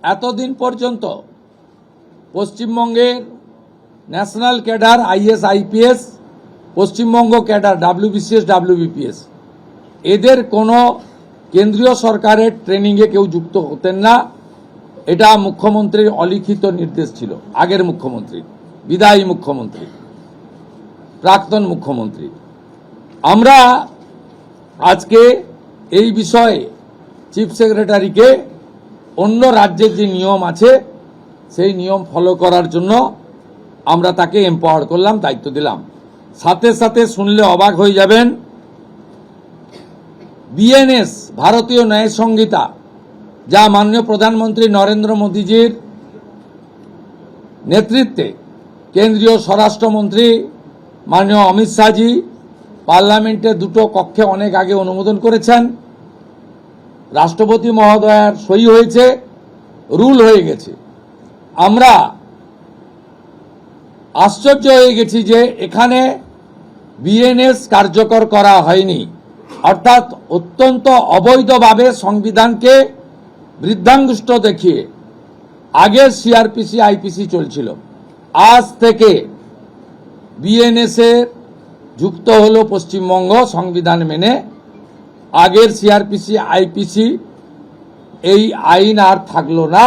এতদিন পর্যন্ত পশ্চিমবঙ্গের national cadre is IPS, Paschimbanga cadre WBCS WBPS এদের কোনো কেন্দ্রীয় সরকারের ট্রেনিংয়ে কেউ যুক্ত হতেন না। এটা মুখ্যমন্ত্রীর অলিখিত নির্দেশ ছিল, আগের মুখ্যমন্ত্রী, বিদায়ী মুখ্যমন্ত্রী, প্রাক্তন মুখ্যমন্ত্রী। আমরা আজকে এই বিষয়ে চিফ সেক্রেটারিকে অন্য রাজ্যের যে নিয়ম আছে সেই নিয়ম ফলো করার জন্য আমরা তাকে এম্পাওয়ার করলাম, দায়িত্ব দিলাম। সাথে সাথে শুনলে অবাক হয়ে যাবেন, বিএনএস ভারতীয় ন্যায় সংহিতা, যা মাননীয় প্রধানমন্ত্রী নরেন্দ্র মোদীজির নেতৃত্বে কেন্দ্রীয় স্বরাষ্ট্রমন্ত্রী মাননীয় অমিত শাহজি পার্লামেন্টে দুটো কক্ষে অনেক আগে অনুমোদন করেছেন, রাষ্ট্রপতি মহোদয়ের সই হয়েছে, রুল হয়ে গেছে। আমরা আশ্চর্য হয়ে গেছি যে এখানে বিএনএস কার্যকর করা হয়নি, অর্থাৎ অত্যন্ত অবৈধভাবে সংবিধানকে বৃদ্ধাঙ্গুষ্ঠ দেখিয়ে আগের সিআরপিসি আইপিসি চলছিল। আজ থেকে বিএনএস এর যুক্ত হলো পশ্চিমবঙ্গ সংবিধান মেনে। আগের সিআরপিসি আইপিসি এই আইন আর থাকলো না।